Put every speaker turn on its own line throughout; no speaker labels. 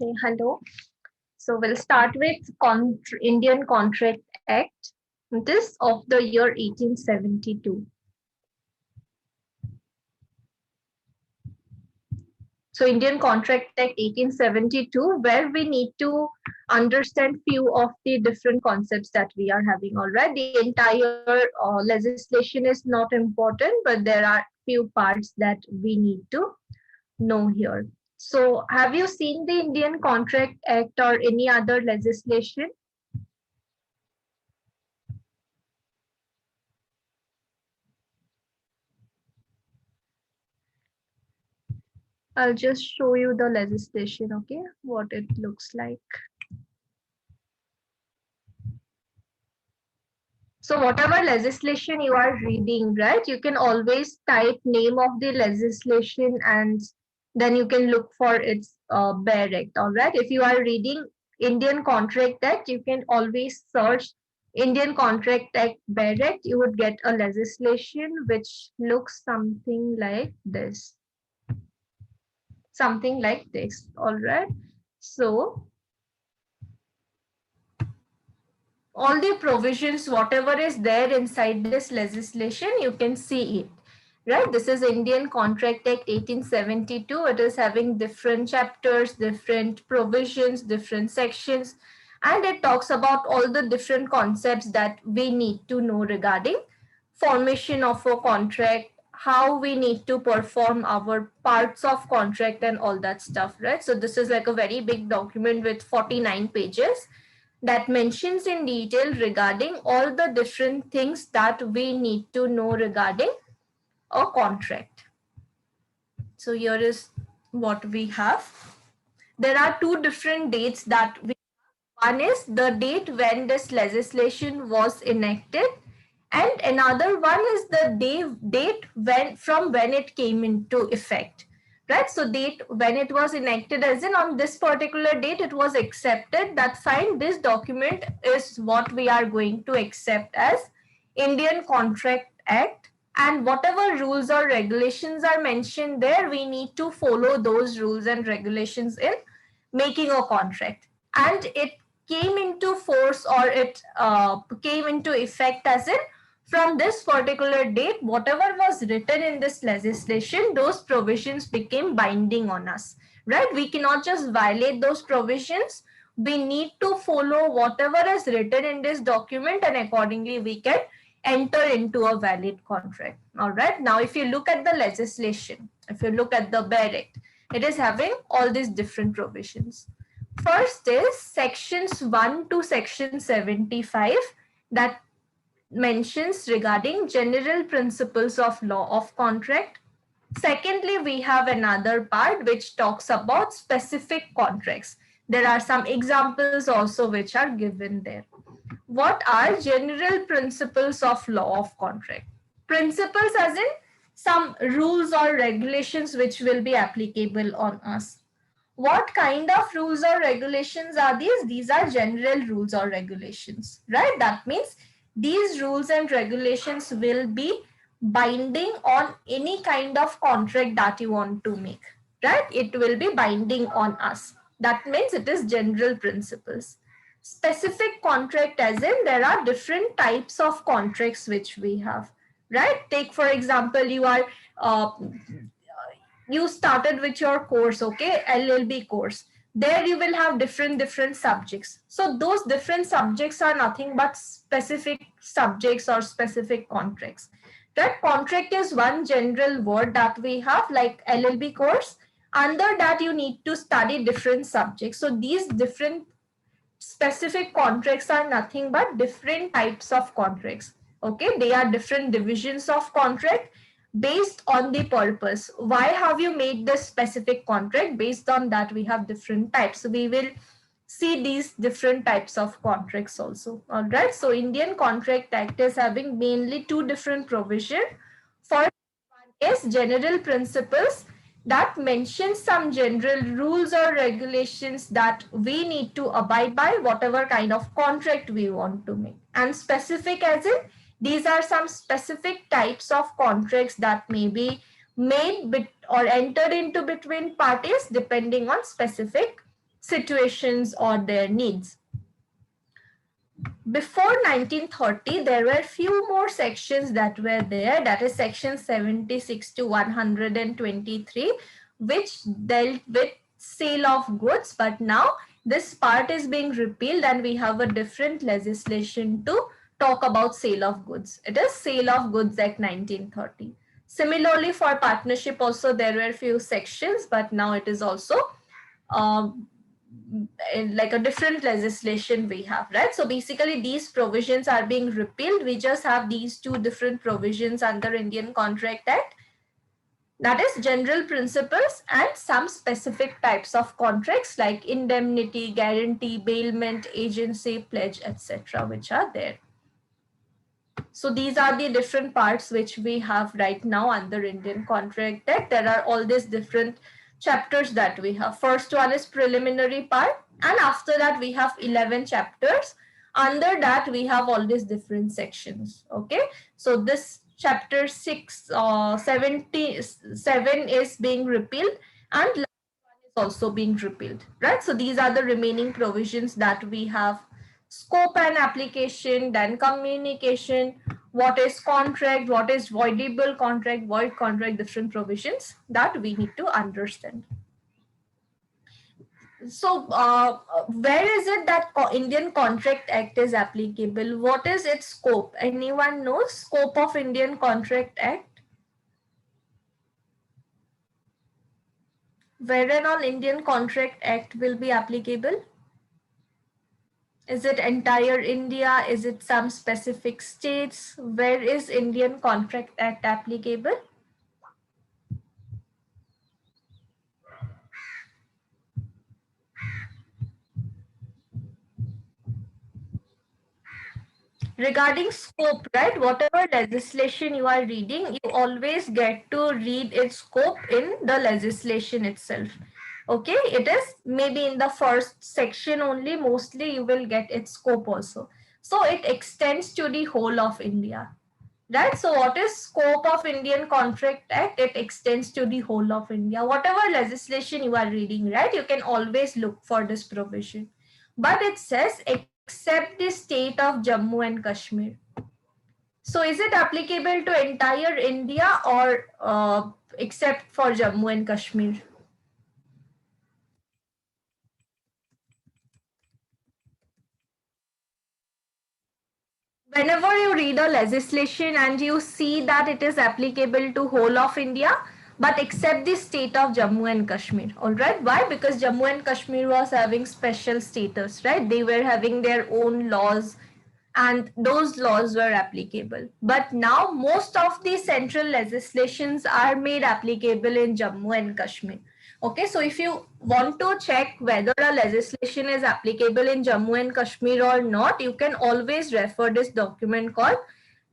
Okay, hello. So we'll start with Indian Contract Act. This of the year 1872. So Indian Contract Act 1872, where we need to understand few of the different concepts that we are having already. The entire legislation is not important, but there are few parts that we need to know here. So have you seen the Indian Contract Act or any other legislation? I'll just show you the legislation, okay, what it looks like. So whatever legislation you are reading, right, you can always type name of the legislation and then you can look for its bare act, all right. If you are reading Indian Contract Act, you can always search Indian Contract Act bare act. You would get a legislation which looks something like this. Something like this, all right. So all the provisions, whatever is there inside this legislation, you can see it, right? This is Indian Contract Act 1872. It is having different chapters, different provisions, different sections, and it talks about all the different concepts that we need to know regarding formation of a contract, how we need to perform our parts of contract and all that stuff, right? So this is like a very big document with 49 pages that mentions in detail regarding all the different things that we need to know regarding a contract. So here is what we have. There are two different dates that we one is the date when this legislation was enacted, and another one is the date when it came into effect, right? So date when it was enacted, as in on this particular date it was accepted, that fine, this document is what we are going to accept as Indian Contract Act, and whatever rules or regulations are mentioned there, we need to follow those rules and regulations in making a contract. And it came into force, or it came into effect, as in from this particular date, whatever was written in this legislation, those provisions became binding on us, right? We cannot just violate those provisions. We need to follow whatever is written in this document, and accordingly we can enter into a valid contract. All right. Now, if you look at the legislation, if you look at the bare act, it is having all these different provisions. First is sections 1 to section 75 that mentions regarding general principles of law of contract. Secondly, we have another part which talks about specific contracts. There are some examples also which are given there. What are general principles of law of contract? Principles as in some rules or regulations which will be applicable on us. What kind of rules or regulations are these? These are general rules or regulations, right? That means these rules and regulations will be binding on any kind of contract that you want to make, right? It will be binding on us. That means it is general principles. Specific contract, as in there are different types of contracts which we have, right? Take for example, you started with your course, okay, LLB course. There you will have different subjects. So those different subjects are nothing but specific subjects or specific contracts. That contract is one general word that we have, like LLB course. Under that you need to study different subjects. So these different specific contracts are nothing but different types of contracts. Okay, they are different divisions of contract based on the purpose. Why have you made this specific contract? Based on that, we have different types. So we will see these different types of contracts also. All right. So Indian Contract Act is having mainly two different provisions. First one is general principles that mentions some general rules or regulations that we need to abide by, whatever kind of contract we want to make. And specific, as in these are some specific types of contracts that may be made or entered into between parties depending on specific situations or their needs. Before 1930, there were few more sections that were there, that is section 76 to 123, which dealt with sale of goods, but now this part is being repealed and we have a different legislation to talk about sale of goods. It is Sale of Goods Act 1930. Similarly, for partnership also there were few sections, but now it is also like a different legislation we have, right? So basically these provisions are being repealed. We just have these two different provisions under Indian Contract Act, that is general principles and some specific types of contracts like indemnity, guarantee, bailment, agency, pledge, etc., which are there. So these are the different parts which we have right now under Indian Contract Act. There are all these different chapters that we have. First one is preliminary part, and after that we have 11 chapters. Under that we have all these different sections. Okay, so this chapter 77 is being repealed and is also being repealed, right? So these are the remaining provisions that we have. Scope and application, then communication, what is contract, what is voidable contract, void contract, different provisions that we need to understand. So where is it that Indian Contract Act is applicable? What is its scope? Anyone knows scope of Indian Contract Act? Where and all Indian Contract Act will be applicable? Is it entire India? Is it some specific states? Where is Indian Contract Act applicable? Regarding scope, right? Whatever legislation you are reading, you always get to read its scope in the legislation itself. Okay, it is maybe in the first section only, mostly you will get its scope also. So it extends to the whole of India. Right. So what is scope of Indian Contract Act? It extends to the whole of India. Whatever legislation you are reading, right, you can always look for this provision. But it says except the state of Jammu and Kashmir. So is it applicable to entire India or except for Jammu and Kashmir? Whenever you read a legislation and you see that it is applicable to whole of India, but except the state of Jammu and Kashmir. All right. Why? Because Jammu and Kashmir was having special status, right? They were having their own laws and those laws were applicable. But now most of the central legislations are made applicable in Jammu and Kashmir. Okay, so if you want to check whether a legislation is applicable in Jammu and Kashmir or not, you can always refer this document called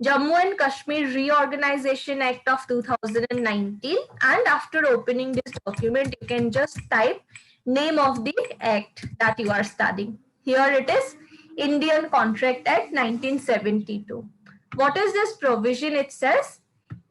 Jammu and Kashmir Reorganization Act of 2019. And after opening this document, you can just type name of the act that you are studying. Here it is, Indian Contract Act 1972. What is this provision? It says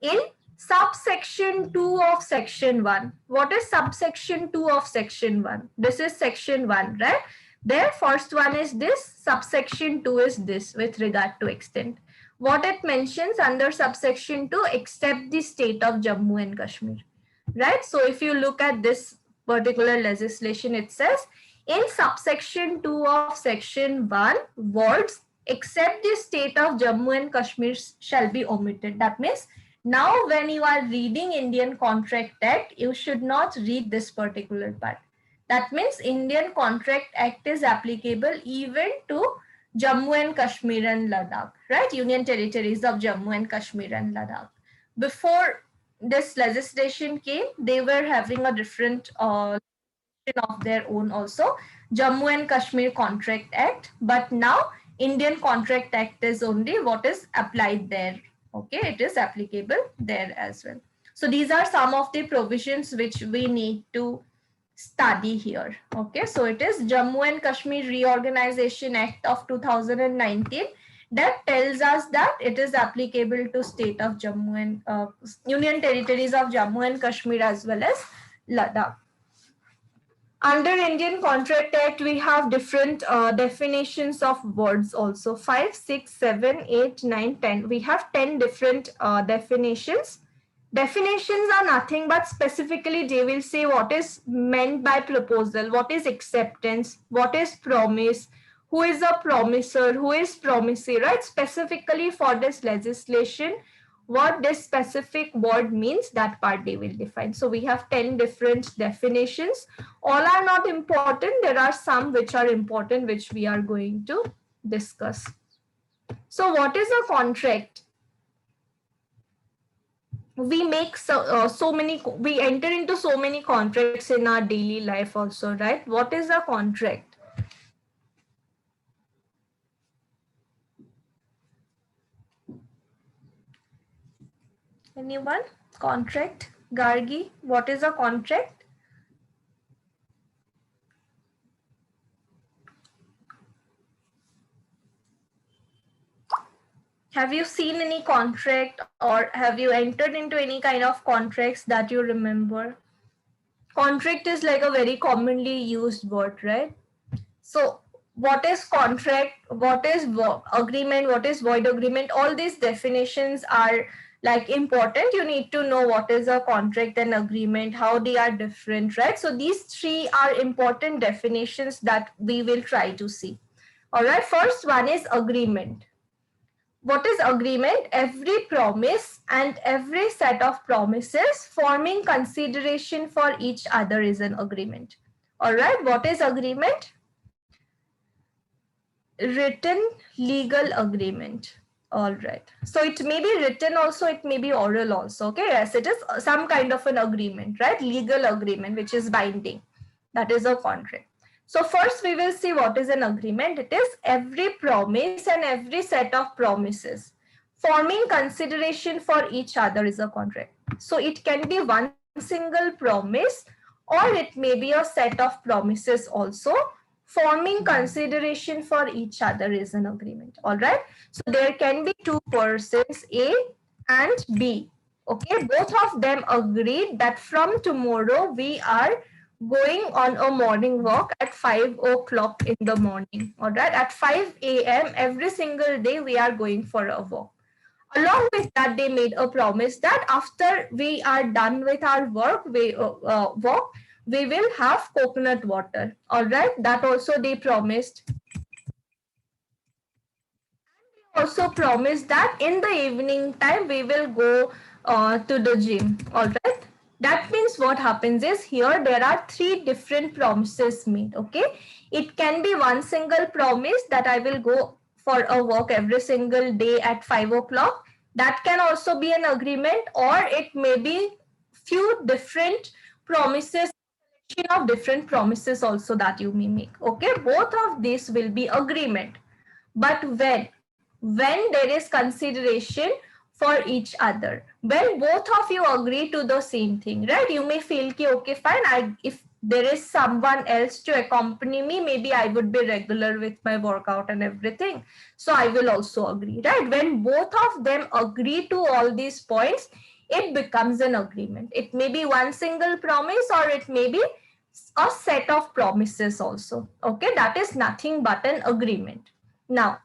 in subsection 2 of section 1. What is subsection 2 of section 1? This is section 1, right? Their first one is this, subsection 2 is this with regard to extent. What it mentions under subsection 2, except the state of Jammu and Kashmir, right? So if you look at this particular legislation, it says in subsection 2 of section 1, words except the state of Jammu and Kashmir shall be omitted. That means now when you are reading Indian Contract Act, you should not read this particular part. That means Indian Contract Act is applicable even to Jammu and Kashmir and Ladakh, right? Union territories of Jammu and Kashmir and Ladakh. Before this legislation came, they were having a different of their own also, Jammu and Kashmir Contract Act, but now Indian Contract Act is only what is applied there. Okay, it is applicable there as well. So these are some of the provisions which we need to study here. Okay, so it is Jammu and Kashmir Reorganization Act of 2019 that tells us that it is applicable to state of Jammu and Union territories of Jammu and Kashmir as well as Ladakh. Under Indian Contract Act, we have different definitions of words also. 5, 6, 7, 8, 9, 10. We have 10 different definitions. Definitions are nothing but specifically they will say what is meant by proposal, what is acceptance, what is promise, who is a promiser, who is promisee, right? Specifically for this legislation, what this specific word means, that part they will define. So we have 10 different definitions. All are not important. There are some which are important, which we are going to discuss. So what is a contract? We make so many, we enter into so many contracts in our daily life also, right? What is a contract? Anyone? Contract? Gargi, what is a contract? Have you seen any contract or have you entered into any kind of contracts that you remember? Contract is like a very commonly used word, right? So what is contract, what is agreement, what is void agreement? All these definitions are like important. You need to know what is a contract and agreement, how they are different, right? So these three are important definitions that we will try to see. All right, first one is agreement. What is agreement? Every promise and every set of promises forming consideration for each other is an agreement. All right, what is agreement? Written legal agreement. All right, so it may be written also, it may be oral also. Okay, yes, it is some kind of an agreement, right? Legal agreement which is binding, that is a contract. So first we will see what is an agreement. It is every promise and every set of promises forming consideration for each other is a contract. So it can be one single promise or it may be a set of promises also. Forming consideration for each other is an agreement. All right, so there can be two persons, A and B. Okay, both of them agreed that from tomorrow we are going on a morning walk at 5 o'clock in the morning. All right, at 5 a.m. every single day we are going for a walk. Along with that, they made a promise that after we are done with our work, walk, we will have coconut water. All right, that also they promised. Also promised that in the evening time we will go to the gym. All right, that means what happens is here there are three different promises made. Okay, it can be one single promise that I will go for a walk every single day at 5 o'clock. That can also be an agreement, or it may be few different promises of different promises also that you may make. Okay, both of these will be agreement. But when there is consideration for each other, when both of you agree to the same thing, right? You may feel ki okay fine, if there is someone else to accompany me, maybe I would be regular with my workout and everything, so I will also agree, right? When both of them agree to all these points, it becomes an agreement. It may be one single promise or it may be a set of promises also. Okay, that is nothing but an agreement. Now,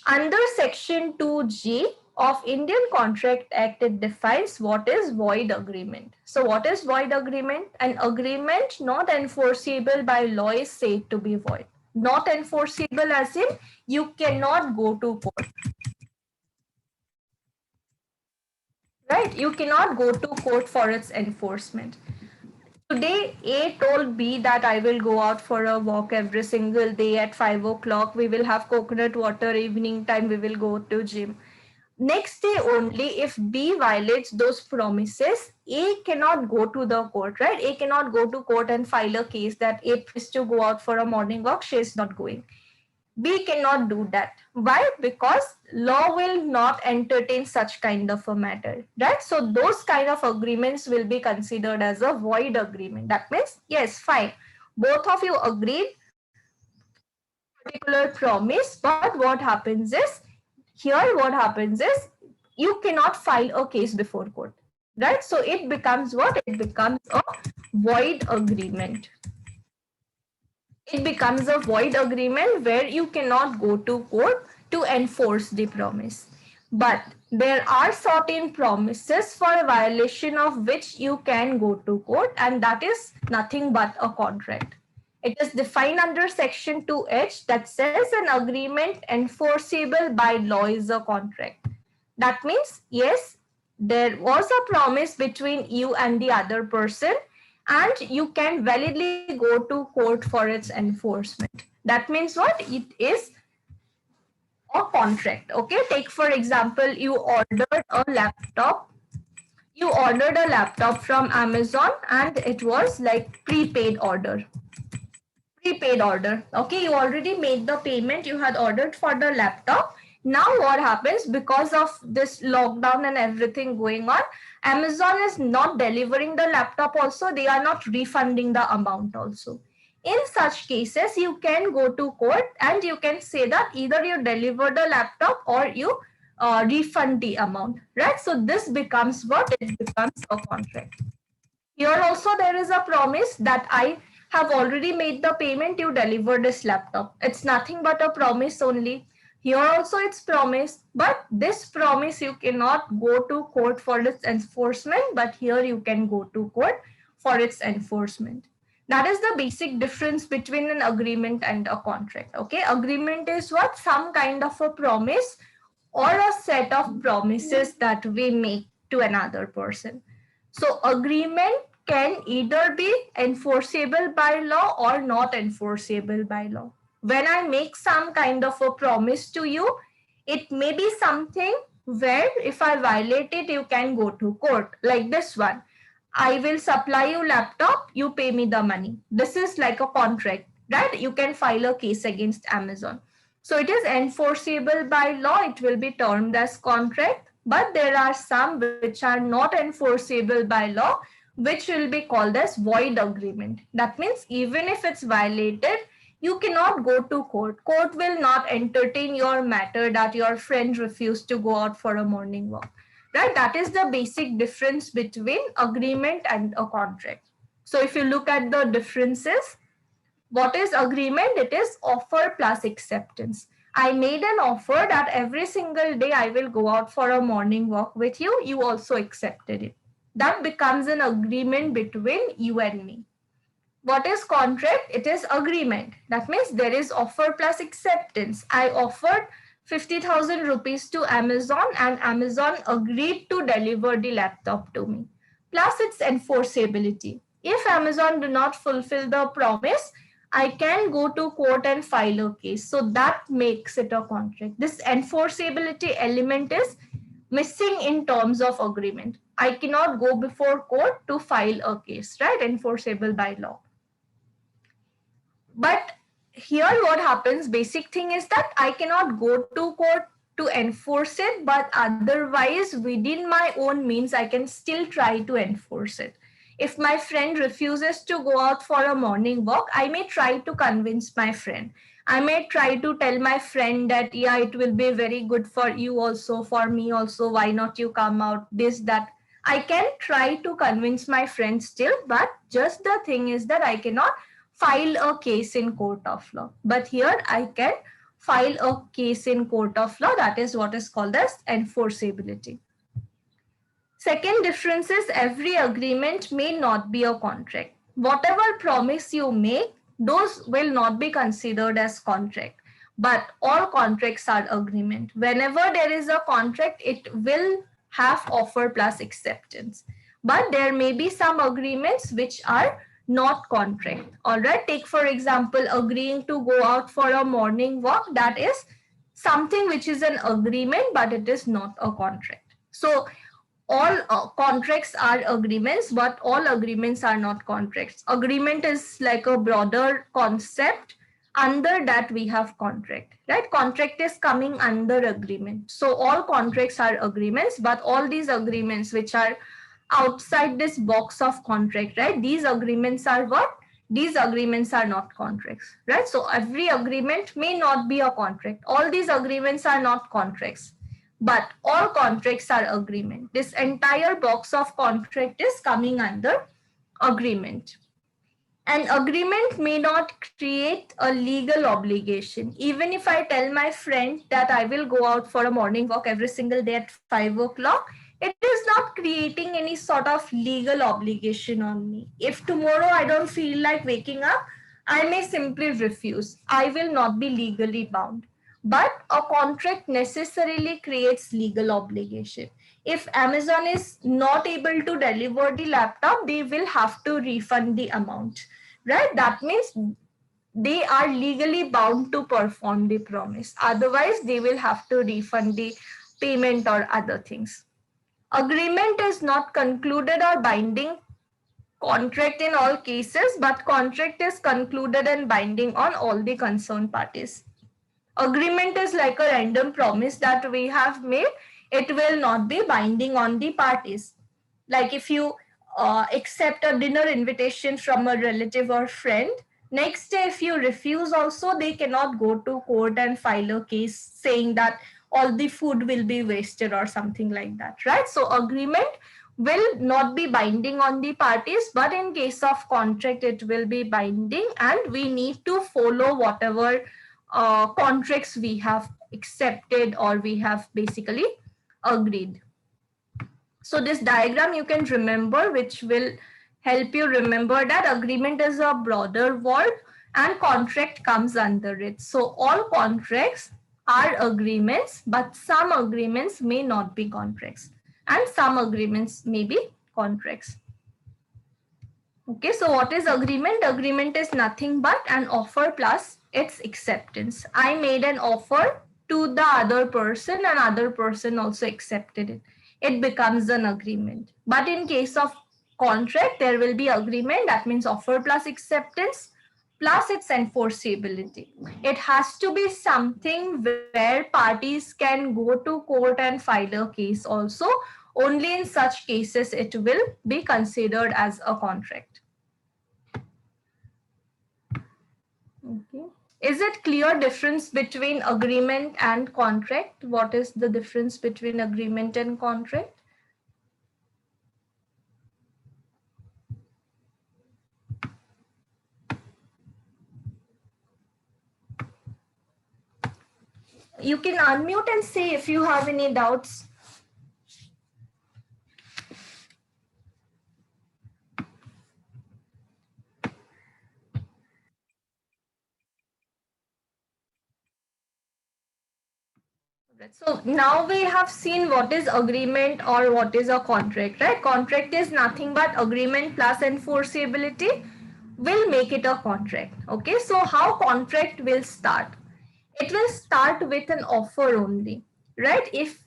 under section 2G of Indian Contract Act, it defines what is void agreement. So what is void agreement? An agreement not enforceable by law is said to be void. Not enforceable as in you cannot go to court. Right? You cannot go to court for its enforcement. Today, A told B that I will go out for a walk every single day at 5 o'clock. We will have coconut water, evening time, we will go to gym. Next day only, if B violates those promises, A cannot go to the court, right? A cannot go to court and file a case that A is to go out for a morning walk, she is not going. B cannot do that. Why? Because law will not entertain such kind of a matter, right? So those kind of agreements will be considered as a void agreement. That means, yes, fine. Both of you agreed particular promise, but what happens is, here what happens is, you cannot file a case before court, right? So it becomes what? It becomes a void agreement. it becomes a void agreement where you cannot go to court to enforce the promise. But there are certain promises for a violation of which you can go to court, and that is nothing but a contract. It is defined under section 2H that says an agreement enforceable by law is a contract. That means, yes, there was a promise between you and the other person, and you can validly go to court for its enforcement. That means what? It is a contract. Okay, take for example, you ordered a laptop from Amazon, and it was like prepaid order. Okay, you already made the payment, you had ordered for the laptop. Now what happens, because of this lockdown and everything going on, Amazon is not delivering the laptop also, they are not refunding the amount also. In such cases, you can go to court and you can say that either you deliver the laptop or you refund the amount, right? So this becomes what? It becomes a contract. Here also there is a promise that I have already made the payment, you deliver this laptop. It's nothing but a promise only. Here also it's promise, but this promise you cannot go to court for its enforcement, but here you can go to court for its enforcement. That is the basic difference between an agreement and a contract. Okay, agreement is what? Some kind of a promise or a set of promises that we make to another person. So agreement can either be enforceable by law or not enforceable by law. When I make some kind of a promise to you, it may be something where if I violate it, you can go to court, like this one. I will supply you laptop, you pay me the money. This is like a contract, right? You can file a case against Amazon. So it is enforceable by law, it will be termed as contract, but there are some which are not enforceable by law, which will be called as void agreement. That means even if it's violated, you cannot go to court. Court will not entertain your matter that your friend refused to go out for a morning walk, right? That is the basic difference between agreement and a contract. So if you look at the differences, what is agreement? It is offer plus acceptance. I made an offer that every single day I will go out for a morning walk with you. You also accepted it. That becomes an agreement between you and me. What is contract? It is agreement. That means there is offer plus acceptance. I offered 50,000 rupees to Amazon and Amazon agreed to deliver the laptop to me. Plus its enforceability. If Amazon do not fulfill the promise, I can go to court and file a case. So that makes it a contract. This enforceability element is missing in terms of agreement. I cannot go before court to file a case, right? Enforceable by law. But here what happens, basic thing is that I cannot go to court to enforce it, but otherwise within my own means, I can still try to enforce it. If my friend refuses to go out for a morning walk, I may try to convince my friend. I may try to tell my friend that, yeah, it will be very good for you also, for me also, why not you come out, this, that. I can try to convince my friend still, but just the thing is that I cannot file a case in court of law. But here I can file a case in court of law. That is what is called as enforceability. Second difference is every agreement may not be a contract. Whatever promise you make, those will not be considered as contract. But all contracts are agreement. Whenever there is a contract, it will have offer plus acceptance. But there may be some agreements which are not contract. All right, take for example, agreeing to go out for a morning walk. That is something which is an agreement, but it is not a contract. So all contracts are agreements, but all agreements are not contracts. Agreement is like a broader concept. Under that we have contract, right? Contract is coming under agreement. So all contracts are agreements, but all these agreements which are outside this box of contract, right? These agreements are what? These agreements are not contracts, right? So every agreement may not be a contract. All these agreements are not contracts, but all contracts are agreement. This entire box of contract is coming under agreement. An agreement may not create a legal obligation. Even if I tell my friend that I will go out for a morning walk every single day at 5 o'clock, it is not creating any sort of legal obligation on me. If tomorrow I don't feel like waking up, I may simply refuse. I will not be legally bound. But a contract necessarily creates legal obligation. If Amazon is not able to deliver the laptop, they will have to refund the amount, right? That means they are legally bound to perform the promise. Otherwise, they will have to refund the payment or other things. Agreement is not concluded or binding contract in all cases, but contract is concluded and binding on all the concerned parties. Agreement is like a random promise that we have made. It will not be binding on the parties. Like if you accept a dinner invitation from a relative or friend, next day if you refuse also, they cannot go to court and file a case saying that all the food will be wasted or something like that, right? So agreement will not be binding on the parties, but in case of contract it will be binding, and we need to follow whatever contracts we have accepted or we have basically agreed. So this diagram you can remember, which will help you remember that agreement is a broader word and contract comes under it. So all contracts are agreements, but some agreements may not be contracts and some agreements may be contracts. Okay, so what is agreement? Agreement is nothing but an offer plus its acceptance. I made an offer to the other person and other person also accepted it. It becomes an agreement. But in case of contract, there will be agreement. That means offer plus acceptance plus its enforceability. It has to be something where parties can go to court and file a case also. Only in such cases it will be considered as a contract. Okay. Is it clear difference between agreement and contract? What is the difference between agreement and contract? You can unmute and say if you have any doubts. So now we have seen what is agreement or what is a contract, right? Contract is nothing but agreement plus enforceability will make it a contract. Okay, so how contract will start? It will start with an offer only, right? If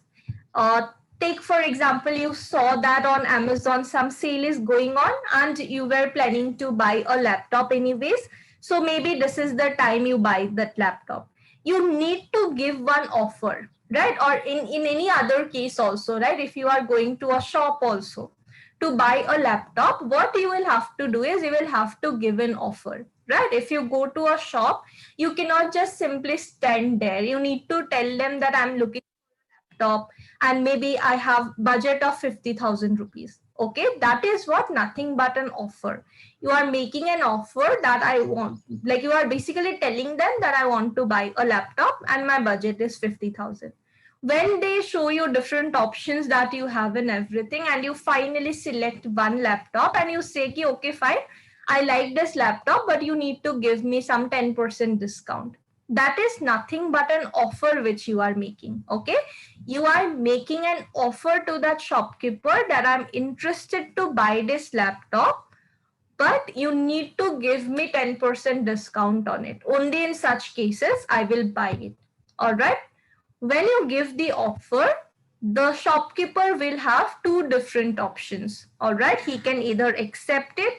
take for example, you saw that on Amazon some sale is going on and you were planning to buy a laptop anyways, so maybe this is the time you buy that laptop. You need to give one offer, right? Or in any other case also, right? If you are going to a shop also to buy a laptop, what you will have to do is you will have to give an offer, right? If you go to a shop, you cannot just simply stand there. You need to tell them that I'm looking for a laptop and maybe I have budget of 50,000 rupees. Okay, that is what nothing but an offer. You are making an offer that I want, like you are basically telling them that I want to buy a laptop and my budget is 50,000. When they show you different options that you have and everything, and you finally select one laptop and you say, okay, fine, I like this laptop, but you need to give me some 10% discount. That is nothing but an offer which you are making. Okay, you are making an offer to that shopkeeper that I'm interested to buy this laptop, but you need to give me 10% discount on it. Only in such cases I will buy it. All right. When you give the offer, the shopkeeper will have two different options. All right. He can either accept it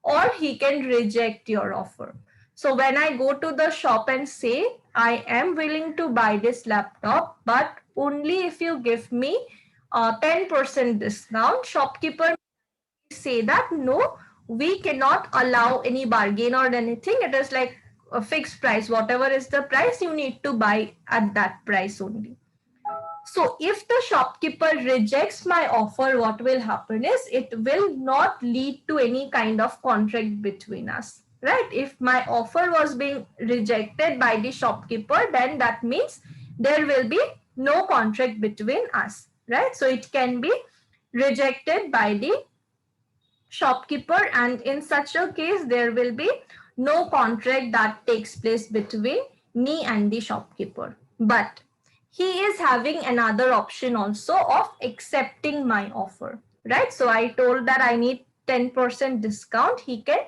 or he can reject your offer. So when I go to the shop and say, I am willing to buy this laptop, but only if you give me a 10% discount, shopkeeper say that no, we cannot allow any bargain or anything. It is like a fixed price. Whatever is the price, you need to buy at that price only. So if the shopkeeper rejects my offer, what will happen is it will not lead to any kind of contract between us. right? If my offer was being rejected by the shopkeeper, then that means there will be no contract between us, right? So it can be rejected by the shopkeeper, and in such a case there will be no contract that takes place between me and the shopkeeper. But he is having another option also of accepting my offer, right? So I told that I need 10% discount. He can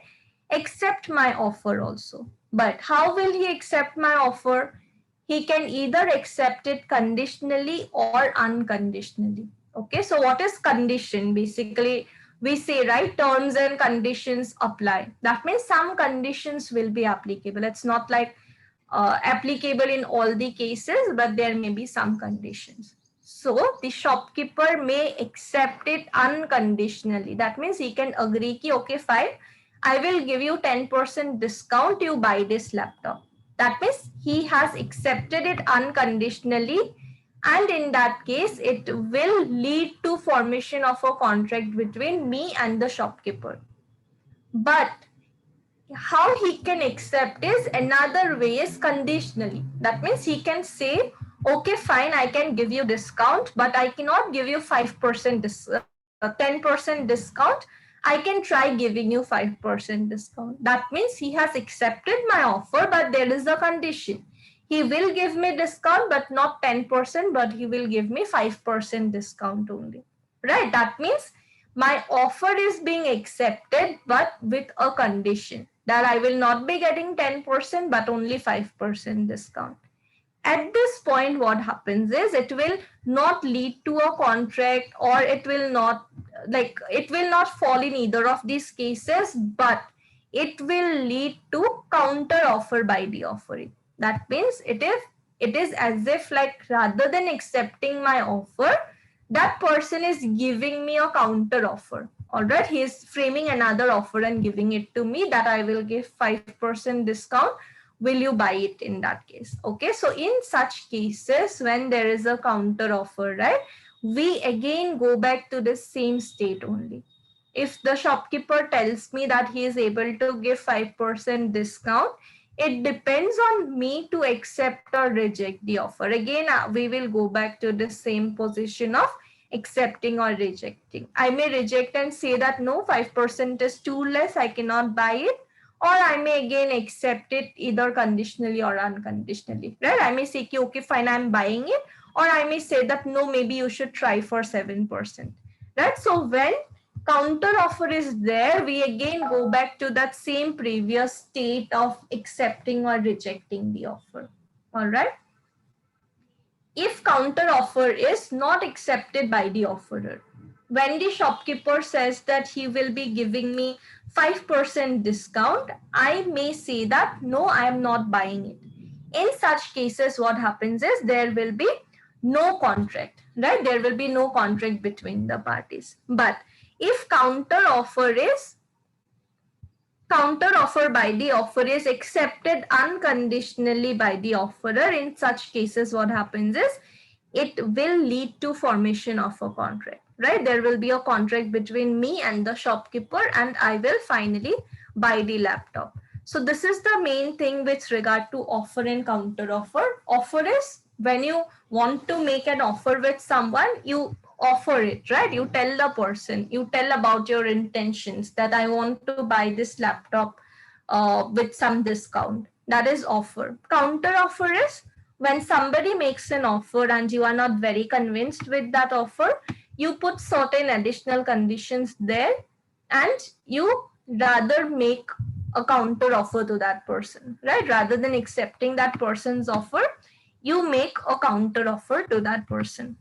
accept my offer also. But how will he accept my offer? He can either accept it conditionally or unconditionally. Okay, so what is condition? Basically, we say, right, terms and conditions apply. That means some conditions will be applicable. It's not like applicable in all the cases, but there may be some conditions. So the shopkeeper may accept it unconditionally. That means he can agree ki, okay, fine, I will give you 10% discount, you buy this laptop. That means he has accepted it unconditionally, and in that case it will lead to formation of a contract between me and the shopkeeper. But how he can accept is another way is conditionally. That means he can say, okay, fine, I can give you discount, but I cannot give you 5% 10% discount. I can try giving you 5% discount. That means he has accepted my offer, but there is a condition. He will give me discount, but not 10%, but he will give me 5% discount only, right? That means my offer is being accepted, but with a condition that I will not be getting 10%, but only 5% discount. At this point, what happens is it will not lead to a contract, or it will not fall in either of these cases, but it will lead to counter offer by the offering. That means it is as if, like, rather than accepting my offer, that person is giving me a counter offer. All right, he is framing another offer and giving it to me that I will give 5% discount. Will you buy it in that case? Okay, so in such cases, when there is a counter offer, right, we again go back to the same state only. If the shopkeeper tells me that he is able to give 5% discount, it depends on me to accept or reject the offer. Again, we will go back to the same position of accepting or rejecting. I may reject and say that no, 5% is too less, I cannot buy it. Or I may again accept it either conditionally or unconditionally, right? I may say, okay, fine, I'm buying it. Or I may say that no, maybe you should try for 7%, right? So when counter offer is there, we again go back to that same previous state of accepting or rejecting the offer. All right. If counter offer is not accepted by the offerer, when the shopkeeper says that he will be giving me 5% discount, I may say that no, I am not buying it. In such cases, what happens is there will be no contract, right? There will be no contract between the parties. But if counter offer by the offer is accepted unconditionally by the offerer, in such cases what happens is it will lead to formation of a contract, right? There will be a contract between me and the shopkeeper, and I will finally buy the laptop. So this is the main thing with regard to offer and counter offer. Offer is when you want to make an offer with someone, you offer it, right? You tell the person, you tell about your intentions, that I want to buy this laptop with some discount. That is offer. Counter offer is when somebody makes an offer and you are not very convinced with that offer, you put certain additional conditions there, and you rather make a counter offer to that person, right? Rather than accepting that person's offer, you make a counter offer to that person.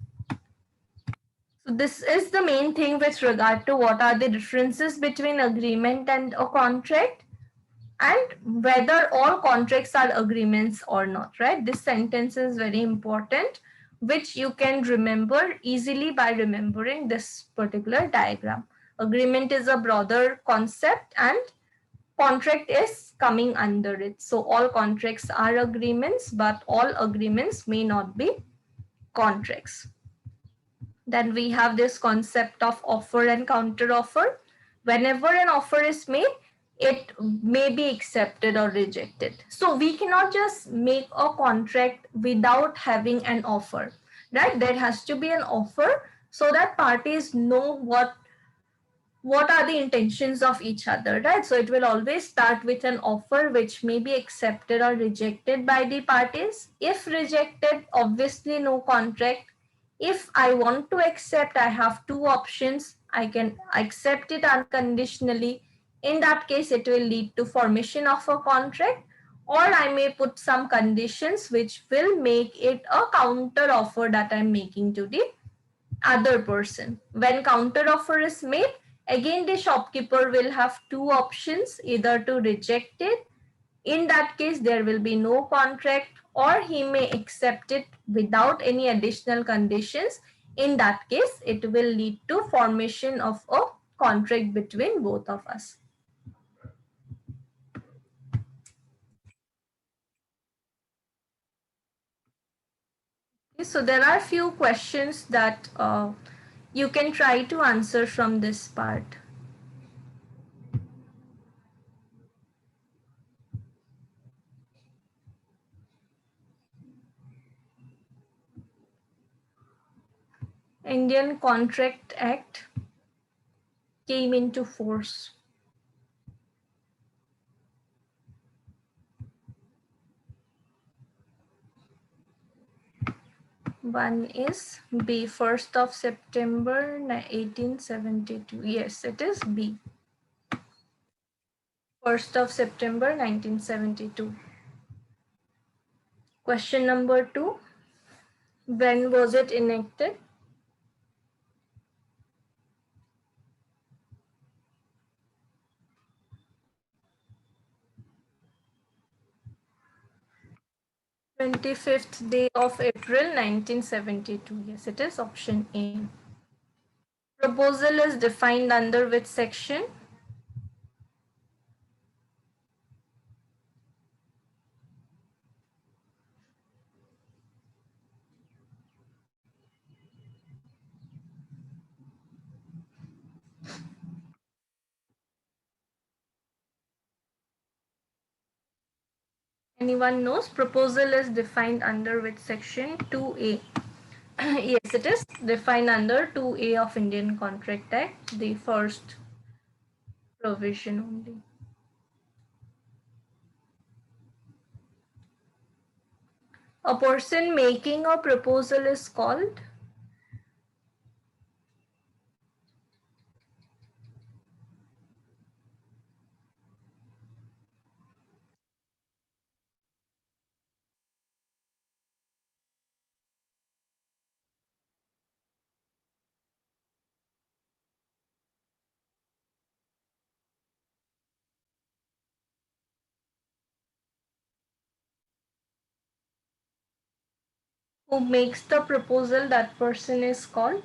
So this is the main thing with regard to what are the differences between agreement and a contract, and whether all contracts are agreements or not, right? This sentence is very important, which you can remember easily by remembering this particular diagram. Agreement is a broader concept and contract is coming under it. So all contracts are agreements, but all agreements may not be contracts. Then we have this concept of offer and counter offer. Whenever an offer is made, it may be accepted or rejected. So we cannot just make a contract without having an offer, right? There has to be an offer so that parties know what are the intentions of each other, right? So it will always start with an offer which may be accepted or rejected by the parties. If rejected, obviously no contract. If I want to accept, I have two options. I can accept it unconditionally. In that case, it will lead to formation of a contract, or I may put some conditions which will make it a counter offer that I'm making to the other person. When counter offer is made, again the shopkeeper will have two options, either to reject it. In that case, there will be no contract, or he may accept it without any additional conditions. In that case, it will lead to formation of a contract between both of us. Okay, so there are few questions that you can try to answer from this part. Indian Contract Act came into force. One is B, 1st of September 1872. Yes, it is B. 1st of September 1972. Question number 2. When was it enacted? Twenty-fifth day of April 1972. Yes, it is option A. Proposal is defined under which section? Anyone knows? Proposal is defined under which section? 2A. Yes, it is defined under 2A of Indian Contract Act, the first provision only. A person making a proposal is called? Who makes the proposal, that person is called?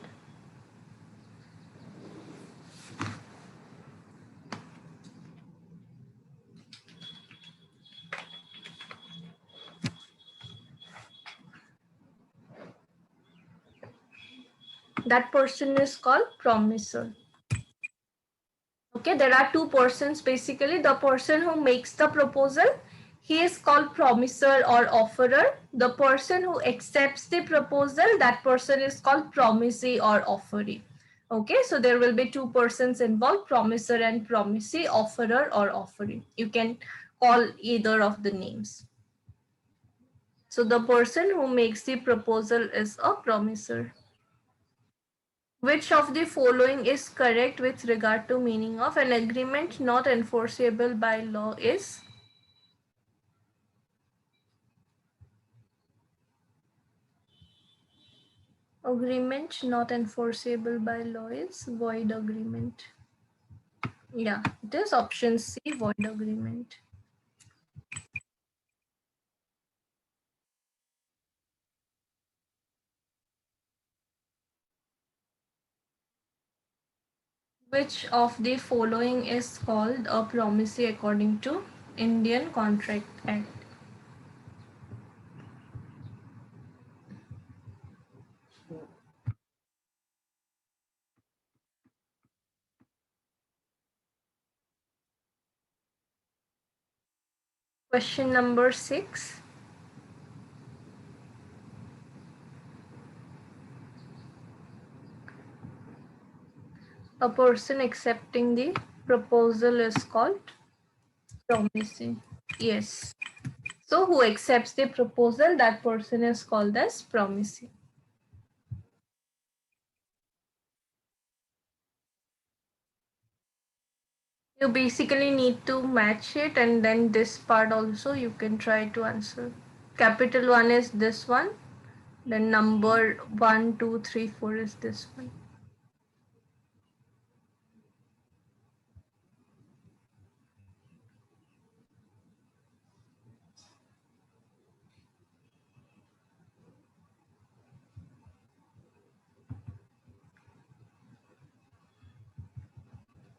That person is called promisor. Okay, there are two persons basically. The person who makes the proposal, he is called promisor or offerer. The person who accepts the proposal, that person is called promisee or offeree. Okay, so there will be two persons involved, promisor and promisee, offerer or offeree. You can call either of the names. So the person who makes the proposal is a promisor. Which of the following is correct with regard to meaning of an agreement not enforceable by law is? Agreement not enforceable by law is void agreement. Yeah, it is option C, void agreement. Which of the following is called a promisee according to Indian Contract Act? Question number 6. A person accepting the proposal is called promising. Yes. So who accepts the proposal, that person is called as promising. You basically need to match it, and then this part also you can try to answer. Capital 1 is this one. Then number 1, 2, 3, 4 is this one.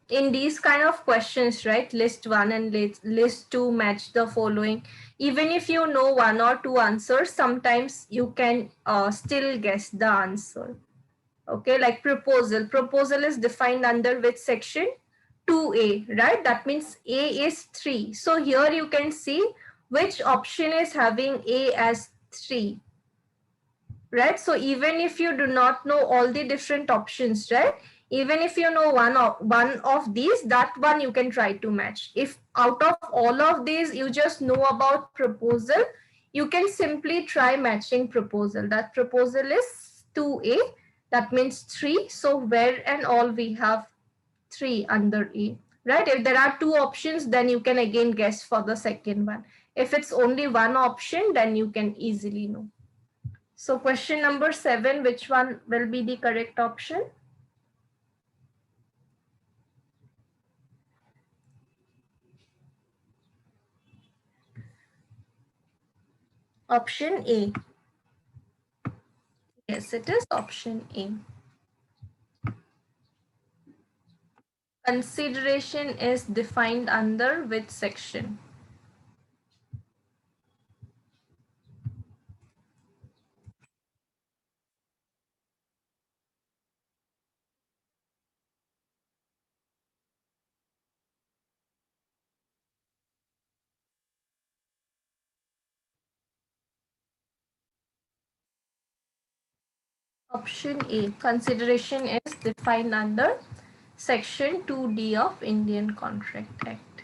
In these kind of questions, right, list 1 and list 2 match the following. Even if you know 1 or 2 answers, sometimes you can still guess the answer. Okay, like proposal. Proposal is defined under which section? 2A, right? That means A is 3. So here you can see which option is having A as 3, right? So even if you do not know all the different options, right? Even if you know one of these, that one you can try to match. If out of all of these you just know about proposal, you can simply try matching proposal. That proposal is 2A, that means 3. So where and all we have 3 under A, right? If there are 2 options, then you can again guess for the second one. If it's only one option, then you can easily know. So question number 7, which one will be the correct option? Option A. Yes, it is option A. Consideration is defined under which section? Option A. Consideration is defined under section 2D of Indian Contract Act.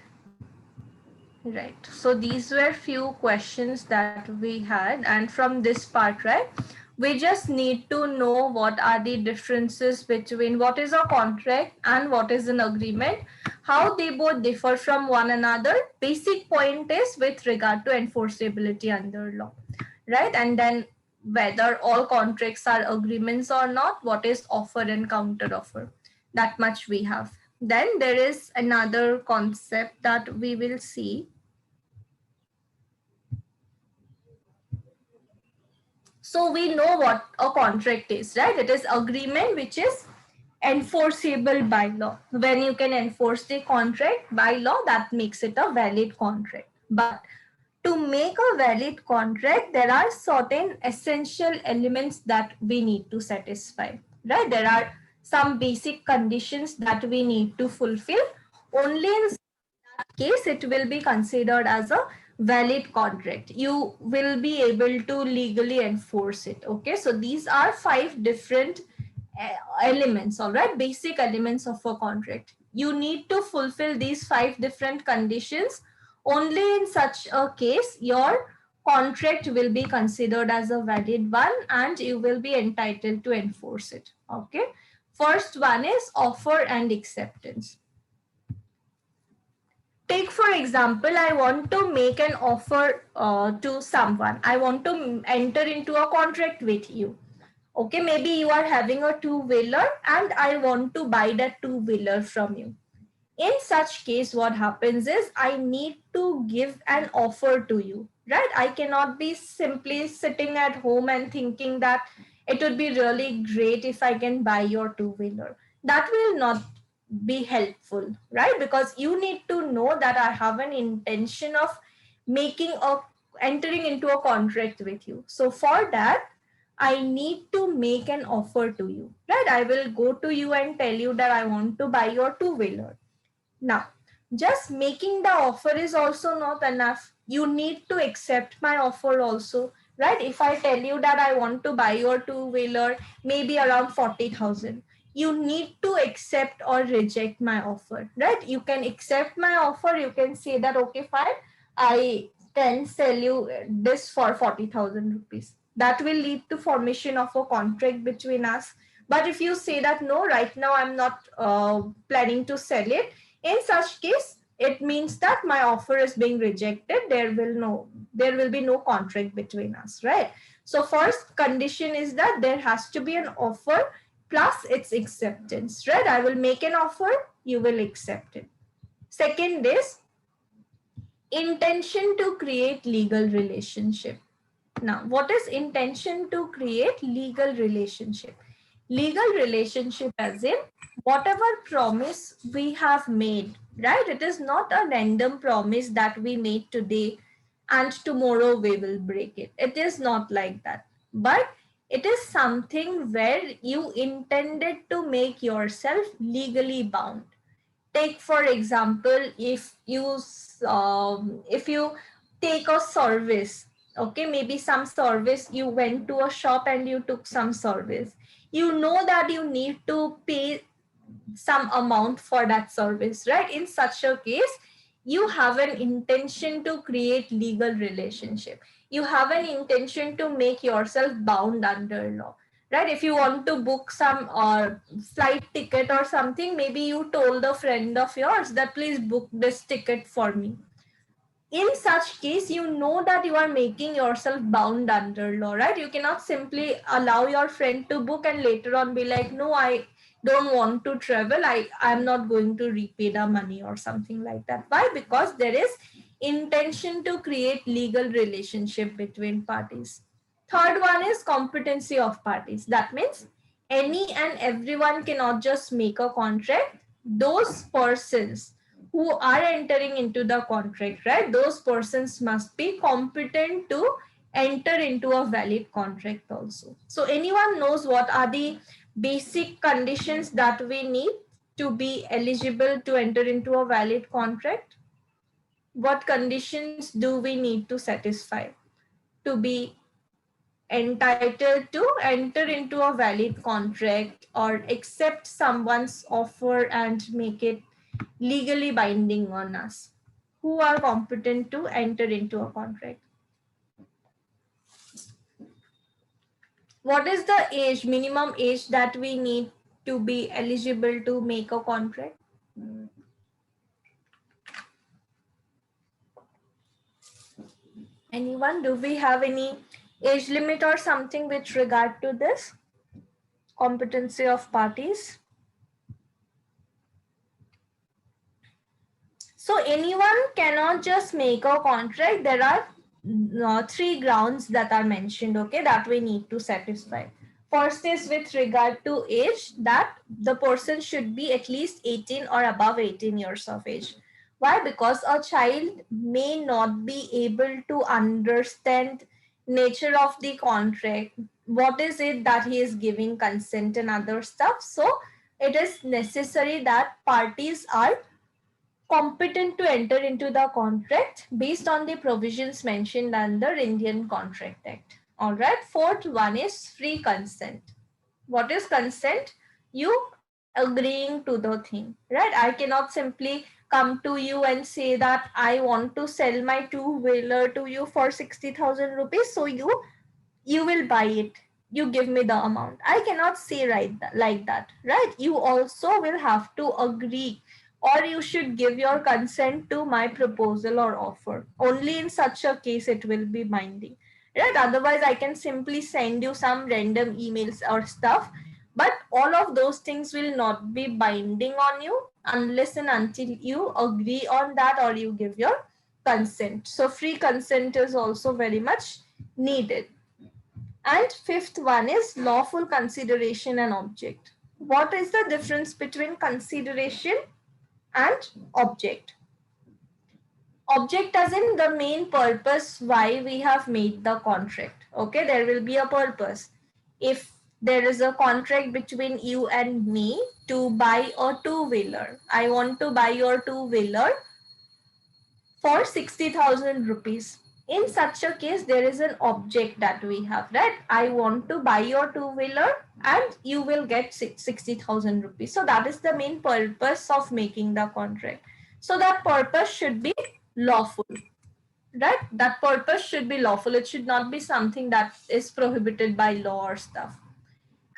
Right. So these were few questions that we had, and from this part, right, we just need to know what are the differences between what is a contract and what is an agreement, how they both differ from one another. Basic point is with regard to enforceability under law, right? And then whether all contracts are agreements or not, what is offer and counter offer, that much we have. Then there is another concept that we will see. So we know what a contract is, right? It is agreement which is enforceable by law. When you can enforce the contract by law, that makes it a valid contract. But to make a valid contract, there are certain essential elements that we need to satisfy, right? There are some basic conditions that we need to fulfill. Only in that case, it will be considered as a valid contract. You will be able to legally enforce it. Okay, so these are 5 different elements, all right, basic elements of a contract. You need to fulfill these 5 different conditions. Only in such a case, your contract will be considered as a valid one and you will be entitled to enforce it. Okay, first one is offer and acceptance. Take for example, I want to make an offer to someone. I want to enter into a contract with you. Okay, maybe you are having a two-wheeler and I want to buy that two-wheeler from you. In such case, what happens is I need to give an offer to you, right? I cannot be simply sitting at home and thinking that it would be really great if I can buy your two-wheeler. That will not be helpful, right? Because you need to know that I have an intention of making a entering into a contract with you. So for that, I need to make an offer to you, right? I will go to you and tell you that I want to buy your two-wheeler. Now, just making the offer is also not enough. you need to accept my offer also, right? If I tell you that I want to buy your two-wheeler, maybe around 40,000, you need to accept or reject my offer, right? You can accept my offer, you can say that, okay, fine, I can sell you this for 40,000 rupees. That will lead to formation of a contract between us. But if you say that, no, right now I'm not planning to sell it, in such case, it means that my offer is being rejected. There will be no contract between us, right? So first condition is that there has to be an offer plus its acceptance, right? I will make an offer, you will accept it. Second is intention to create legal relationship. Now, what is intention to create legal relationship? Legal relationship as in whatever promise we have made, right? It is not a random promise that we made today and tomorrow we will break it. It is not like that. But it is something where you intended to make yourself legally bound. Take for example, if you take a service, okay, maybe some service, you went to a shop and you took some service, you know that you need to pay some amount for that service, right? In such a case, you have an intention to create legal relationship, you have an intention to make yourself bound under law, right? If you want to book some flight ticket or something, maybe you told a friend of yours that please book this ticket for me. In such case, you know that you are making yourself bound under law, right? You cannot simply allow your friend to book and later on be like, no, I don't want to travel, I'm not going to repay the money or something like that. Why? Because there is intention to create legal relationship between parties. Third one is competency of parties. That means any and everyone cannot just make a contract. Those persons who are entering into the contract, right? Those persons must be competent to enter into a valid contract also. So anyone knows what are the basic conditions that we need to be eligible to enter into a valid contract? What conditions do we need to satisfy to be entitled to enter into a valid contract or accept someone's offer and make it legally binding on us? Who are competent to enter into a contract? What is the age, minimum age that we need to be eligible to make a contract? Anyone? Do we have any age limit or something with regard to this? Competency of parties. So anyone cannot just make a contract. There are three grounds that are mentioned, okay, that we need to satisfy. First is with regard to age, that the person should be at least 18 or above 18 years of age. Why? Because a child may not be able to understand nature of the contract, what is it that he is giving consent and other stuff. So it is necessary that parties are competent to enter into the contract based on the provisions mentioned under Indian Contract Act. All right. Fourth one is free consent. What is consent? You agreeing to the thing, right? I cannot simply come to you and say that I want to sell my two-wheeler to you for 60,000 rupees. So you will buy it, you give me the amount. I cannot say like that, right? You also will have to agree, or you should give your consent to my proposal or offer. Only in such a case it will be binding, right? Otherwise I can simply send you some random emails or stuff, but all of those things will not be binding on you unless and until you agree on that or you give your consent. So free consent is also very much needed. And fifth one is lawful consideration and object. What is the difference between consideration and object? Object as in the main purpose why we have made the contract. Okay, there will be a purpose. If there is a contract between you and me to buy a two-wheeler, I want to buy your two-wheeler for 60,000 rupees. In such a case, there is an object that we have, right? I want to buy your two-wheeler and you will get 60,000 rupees. So that is the main purpose of making the contract. So that purpose should be lawful, right? That purpose should be lawful. It should not be something that is prohibited by law or stuff.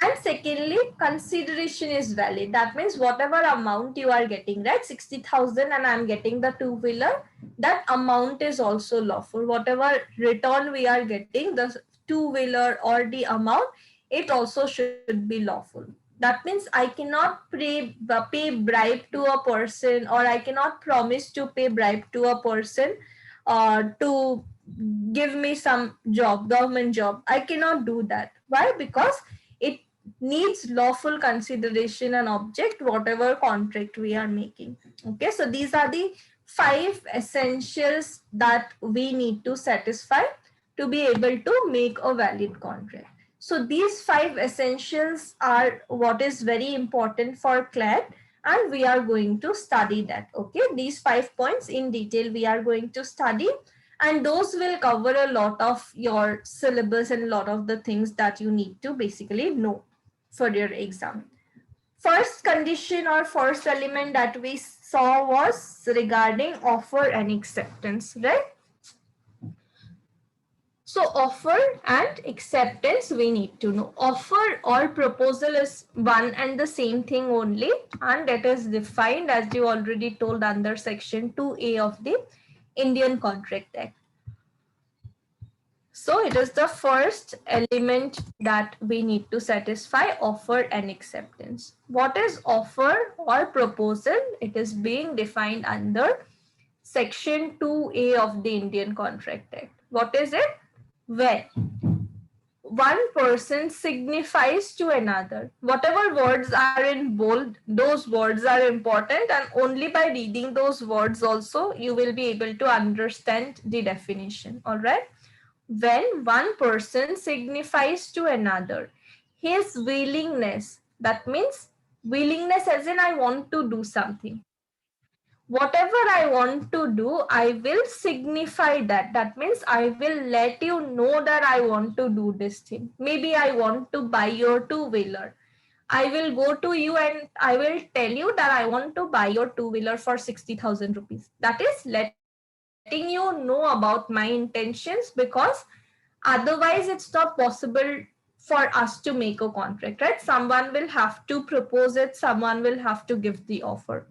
And secondly, consideration is valid. That means whatever amount you are getting, right? 60,000 and I'm getting the two-wheeler, that amount is also lawful. Whatever return we are getting, the two-wheeler or the amount, it also should be lawful. That means I cannot pay bribe to a person, or I cannot promise to pay bribe to a person to give me some job, government job. I cannot do that. Why? Because it needs lawful consideration and object, whatever contract we are making. Okay, so these are the 5 essentials that we need to satisfy to be able to make a valid contract. So these 5 essentials are what is very important for CLAD, and we are going to study that. Okay, these 5 points in detail we are going to study, and those will cover a lot of your syllabus and a lot of the things that you need to basically know for your exam. First condition or first element that we saw was regarding offer and acceptance, right? So offer and acceptance we need to know. Offer or proposal is one and the same thing only, and that is defined, as you already told, under section 2A of the Indian Contract Act. So it is the first element that we need to satisfy, offer and acceptance. What is offer or proposal? It is being defined under section 2A of the Indian Contract Act. What is it? When one person signifies to another. Whatever words are in bold, those words are important, and only by reading those words also you will be able to understand the definition. All right. When one person signifies to another his willingness, that means willingness as in I want to do something. Whatever I want to do, I will signify that. That means I will let you know that I want to do this thing. Maybe I want to buy your two-wheeler. I will go to you and I will tell you that I want to buy your two-wheeler for 60,000 rupees. That is letting you know about my intentions, because otherwise it's not possible for us to make a contract, right? Someone will have to propose it, someone will have to give the offer.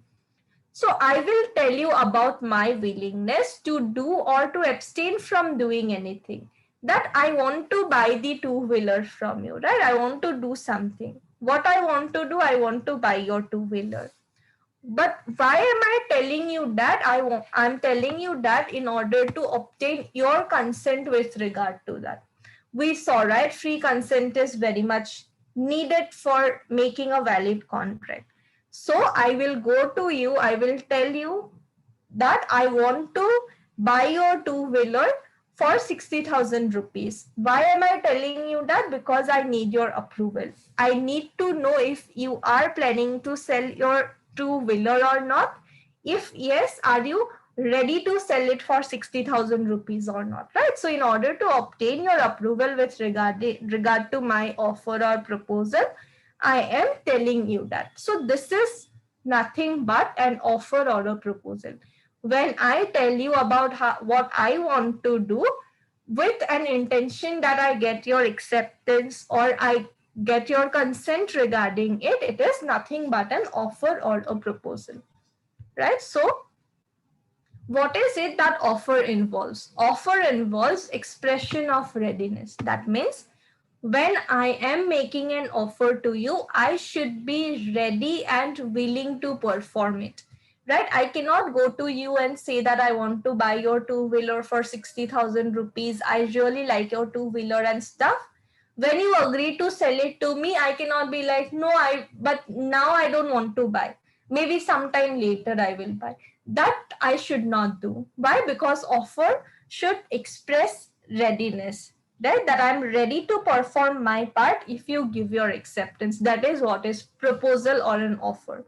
So I will tell you about my willingness to do or to abstain from doing anything. That I want to buy the two-wheeler from you, right? I want to do something. What I want to do, I want to buy your two-wheeler. But why am I telling you that? I'm telling you that in order to obtain your consent with regard to that. We saw, right? Free consent is very much needed for making a valid contract. So I will go to you, I will tell you that I want to buy your two-wheeler for 60,000 rupees. Why am I telling you that? Because I need your approval. I need to know if you are planning to sell your two-wheeler or not. If yes, are you ready to sell it for 60,000 rupees or not, right? So in order to obtain your approval with regard to my offer or proposal, I am telling you that. So this is nothing but an offer or a proposal. When I tell you about what I want to do with an intention that I get your acceptance or I get your consent regarding it, it is nothing but an offer or a proposal, right? So what is it that offer involves? Offer involves expression of readiness. That means when I am making an offer to you, I should be ready and willing to perform it, right? I cannot go to you and say that I want to buy your two-wheeler for 60,000 rupees. I really like your two-wheeler and stuff. When you agree to sell it to me, I cannot be like, no, but now I don't want to buy. Maybe sometime later I will buy. That I should not do. Why? Because offer should express readiness, right? That I'm ready to perform my part if you give your acceptance. That is what is proposal or an offer.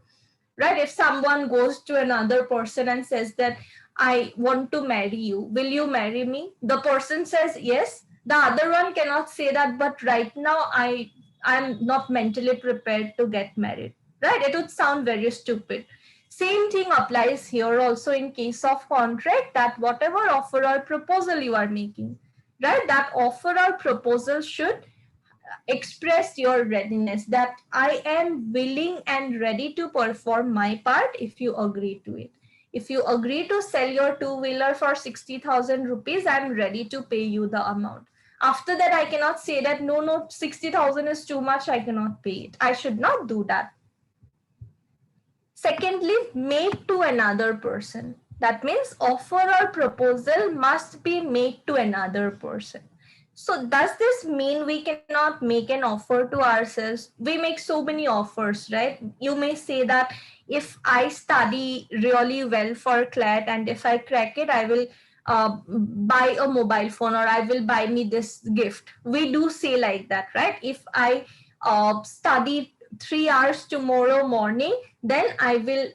right? If someone goes to another person and says that I want to marry you, will you marry me? The person says yes. The other one cannot say that, but right now I'm not mentally prepared to get married, right? It would sound very stupid. Same thing applies here also in case of contract, that whatever offer or proposal you are making, right? That offer or proposal should express your readiness, that I am willing and ready to perform my part if you agree to it. If you agree to sell your two-wheeler for 60,000 rupees, I'm ready to pay you the amount. After that, I cannot say that no, 60,000 is too much, I cannot pay it. I should not do that. Secondly, made to another person. That means offer or proposal must be made to another person. So does this mean we cannot make an offer to ourselves? We make so many offers, right? You may say that if I study really well for CLAT and if I crack it, I will buy a mobile phone, or I will buy me this gift. We do say like that, right? If I study 3 hours tomorrow morning, then I will,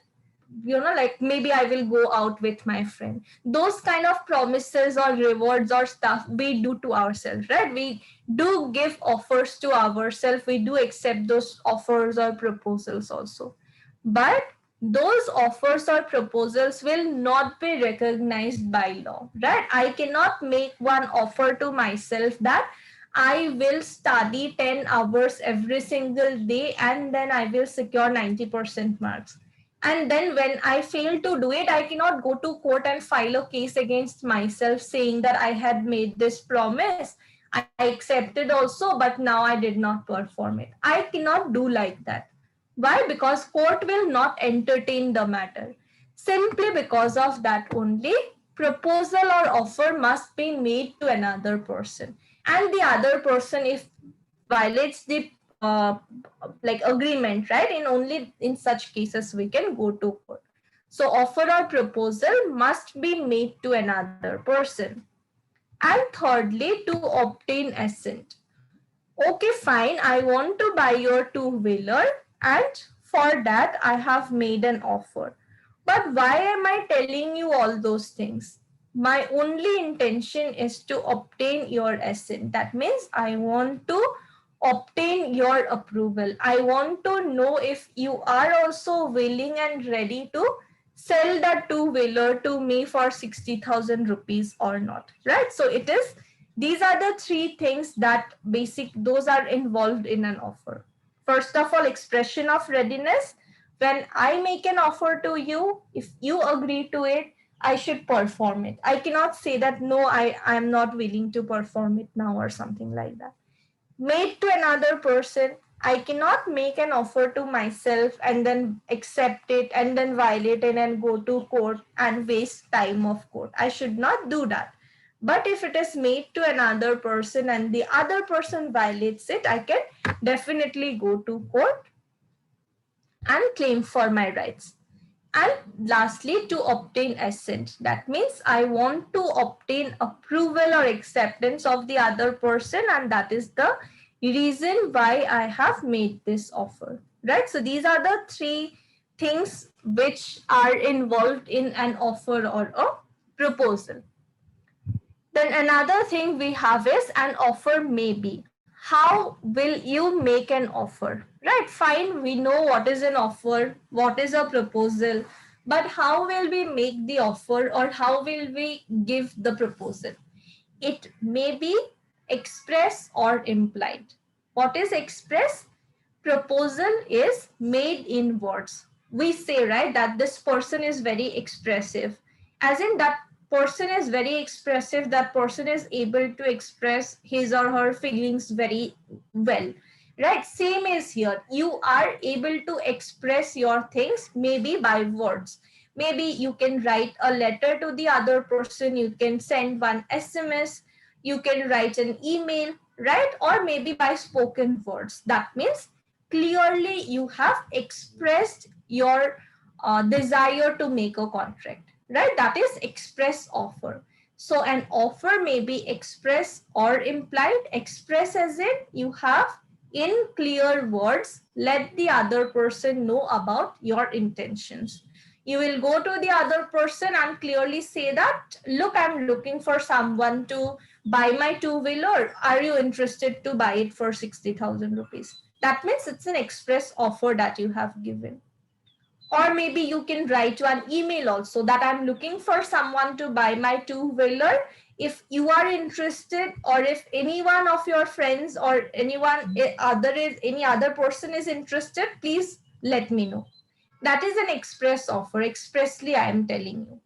like maybe I will go out with my friend. Those kind of promises or rewards or stuff we do to ourselves, right? We do give offers to ourselves, we do accept those offers or proposals also. But those offers or proposals will not be recognized by law, right? I cannot make one offer to myself that I will study 10 hours every single day and then I will secure 90% marks. And then when I fail to do it, I cannot go to court and file a case against myself saying that I had made this promise. I accepted also, but now I did not perform it. I cannot do like that. Why? Because court will not entertain the matter. Simply because of that only, proposal or offer must be made to another person. And the other person, if violates the like agreement, right? In only in such cases we can go to court. So offer or proposal must be made to another person. And thirdly, to obtain assent. Okay, fine, I want to buy your two-wheeler, and for that I have made an offer. But why am I telling you all those things? My only intention is to obtain your assent. That means I want to obtain your approval. I want to know if you are also willing and ready to sell that two-wheeler to me for 60,000 rupees or not, right? So it is, these are the three things that those are involved in an offer. First of all, expression of readiness. When I make an offer to you, if you agree to it, I should perform it. I cannot say that no, I am not willing to perform it now or something like that. Made to another person, I cannot make an offer to myself and then accept it and then violate it and go to court and waste time of court. I should not do that. But if it is made to another person and the other person violates it, I can definitely go to court and claim for my rights. And lastly, to obtain assent. That means I want to obtain approval or acceptance of the other person, and that is the reason why I have made this offer, right? So these are the three things which are involved in an offer or a proposal. Then another thing we have is an offer may be. How will you make an offer? Right, fine, we know what is an offer, what is a proposal, but how will we make the offer or how will we give the proposal? It may be express or implied. What is express? Proposal is made in words. We say, right, that this person is very expressive, as in that person is very expressive, that person is able to express his or her feelings very well, right? Same is here, you are able to express your things maybe by words. Maybe you can write a letter to the other person, you can send one SMS, you can write an email, right? Or maybe by spoken words. That means clearly you have expressed your desire to make a contract, right? That is express offer. So an offer may be express or implied. Express as in you have in clear words, let the other person know about your intentions. You will go to the other person and clearly say that, look, I'm looking for someone to buy my two-wheeler. Are you interested to buy it for 60,000 rupees? That means it's an express offer that you have given. Or maybe you can write an email also that I'm looking for someone to buy my two-wheeler. If you are interested, or if any one of your friends or any other person is interested, please let me know. That is an express offer. Expressly, I am telling you.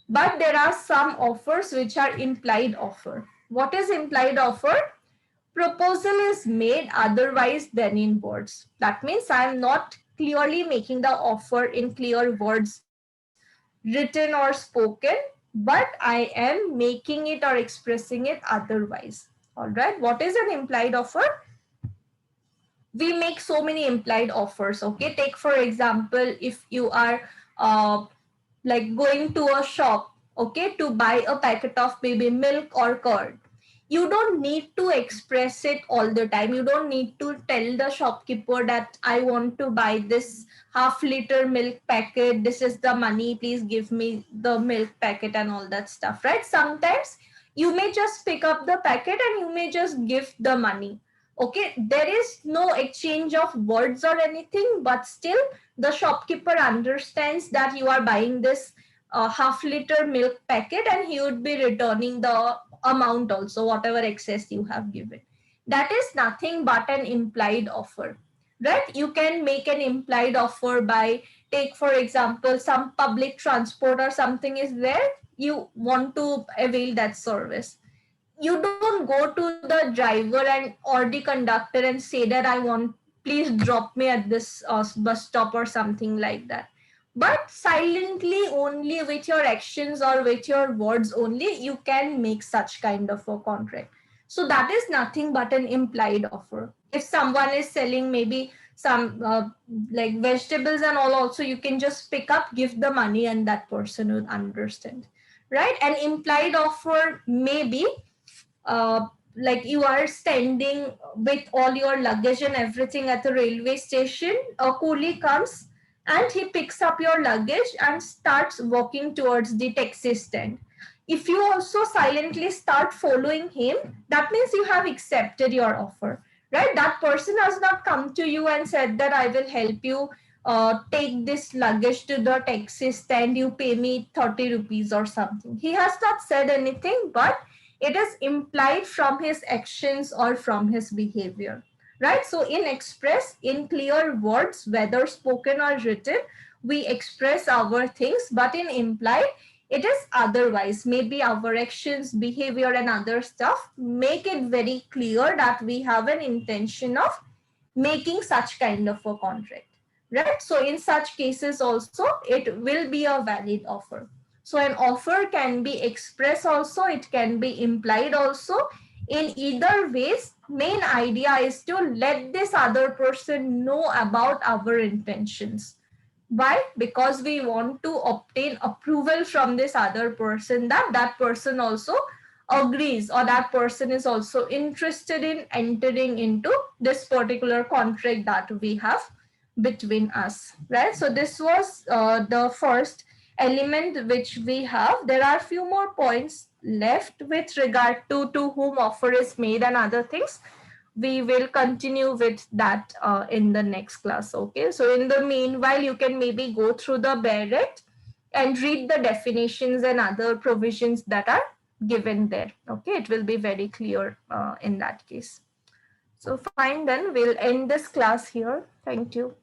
But there are some offers which are implied offer. What is implied offer? Proposal is made otherwise than in words. That means I am not clearly making the offer in clear words, written or spoken, but I am making it or expressing it otherwise. All right. What is an implied offer? We make so many implied offers. Okay. Take for example, if you are like going to a shop, okay, to buy a packet of baby milk or curd, you don't need to express it all the time. You don't need to tell the shopkeeper that I want to buy this half-liter milk packet, this is the money, please give me the milk packet and all that stuff, right? Sometimes you may just pick up the packet and you may just give the money. Okay, there is no exchange of words or anything, but still the shopkeeper understands that you are buying this half-liter milk packet, and he would be returning the amount also, whatever excess you have given. That is nothing but an implied offer, right? You can make an implied offer by, take for example, some public transport or something is there, you want to avail that service. You don't go to the driver and or the conductor and say that I want, please drop me at this bus stop or something like that. But silently, only with your actions or with your words only, you can make such kind of a contract. So that is nothing but an implied offer. If someone is selling maybe some like vegetables and all, also you can just pick up, give the money, and that person will understand, right? An implied offer may be like you are standing with all your luggage and everything at the railway station, a coolie comes and he picks up your luggage and starts walking towards the taxi stand. If you also silently start following him, that means you have accepted your offer, right? That person has not come to you and said that I will help you take this luggage to the taxi stand, you pay me 30 rupees or something. He has not said anything, but it is implied from his actions or from his behavior, right? So in express, in clear words, whether spoken or written, we express our things, but in implied, it is otherwise. Maybe our actions, behavior, and other stuff make it very clear that we have an intention of making such kind of a contract, right? So in such cases also, it will be a valid offer. So an offer can be express also, it can be implied also. In either ways, main idea is to let this other person know about our intentions. Why? Because we want to obtain approval from this other person that that person also agrees, or that person is also interested in entering into this particular contract that we have between us, right? So this was the first element which we have. There are few more points left with regard to whom offer is made and other things. We will continue with that in the next class. Okay, so in the meanwhile, you can maybe go through the Barrett and read the definitions and other provisions that are given there. Okay, it will be very clear in that case. So fine, then we'll end this class here. Thank you.